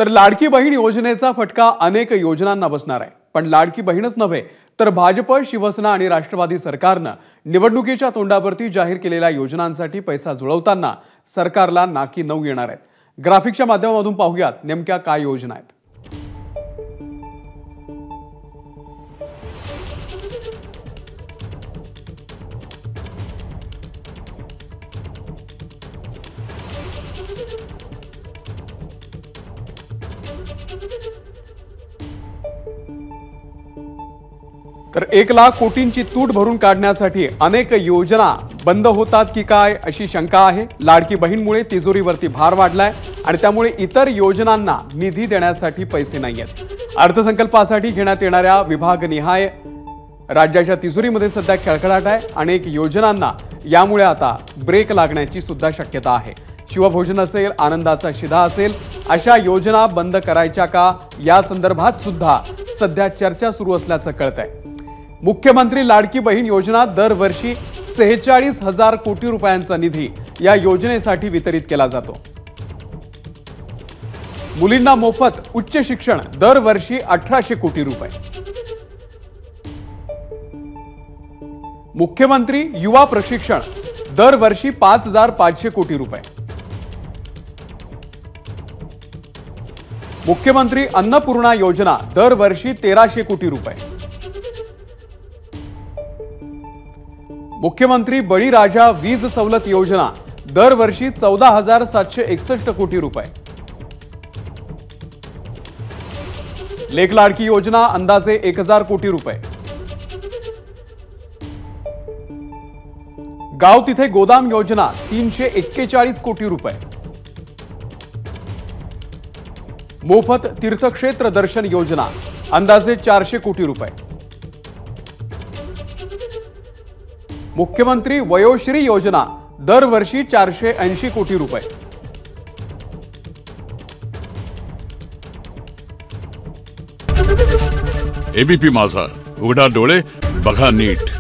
तर लाडकी बहीण योजनेचा फटका अनेक योजनांना बसणार आहे। पण लाडकी बहीणच नव्हे तर भाजप, शिवसेना आणि राष्ट्रवादी सरकारनं निवडणुकीच्या तोंडावरती जाहीर केलेल्या योजनांसाठी पैसा जुळवताना सरकारला नाकी नऊ येणार आहेत। ग्राफिकच्या माध्यमातून पाहूयात नेमक्या काय योजना आहेत। तर 1 लाख कोटींची तूट भरून काढण्यासाठी अनेक योजना बंद होतात की काय अशी शंका आहे। लाडकी बहीणमुळे तिजोरीवरती भार वाढलाय आणि त्यामुळे इतर योजनांना निधी देण्यासाठी पैसे नाहीयेत। अर्थसंकल्पासाठी घेण्यात येणाऱ्या विभागनिहाय राज्याच्या तिजोरीमध्ये सध्या खळखळाट आहे। अनेक योजनांना यामुळे आता ब्रेक लागण्याची सुद्धा शक्यता आहे। शिवभोजन असेल, आनंदाचा शिधा असेल, अशा योजना बंद करायच्या का या संदर्भात सुद्धा सध्या चर्चा सुरू असल्याचं कळतंय। मुख्यमंत्री लाडकी बहीण योजना दरवर्षी 46,000 कोटी रुपयांचा निधी या योजनेसाठी वितरित केला जातो। मुलींना मोफत उच्च शिक्षण दरवर्षी 1800 कोटी रुपये। मुख्यमंत्री युवा प्रशिक्षण दरवर्षी 5500 कोटी रुपये। मुख्यमंत्री अन्नपूर्णा योजना दरवर्षी 1300 कोटी रुपये। मुख्यमंत्री बळीराजा वीज सवलत योजना दरवर्षी 14,761 कोटी रुपये। लेक लाडकी योजना अंदाजे 1000 कोटी रुपये। गाव तिथे गोदाम योजना 341 कोटी रुपये। मोफत तीर्थक्षेत्र दर्शन योजना अंदाजे 400 कोटी रुपये। मुख्यमंत्री वयोश्री योजना दरवर्षी 480 कोटी रुपये। एबीपी माझा, उघडा डोळे बघा नीट।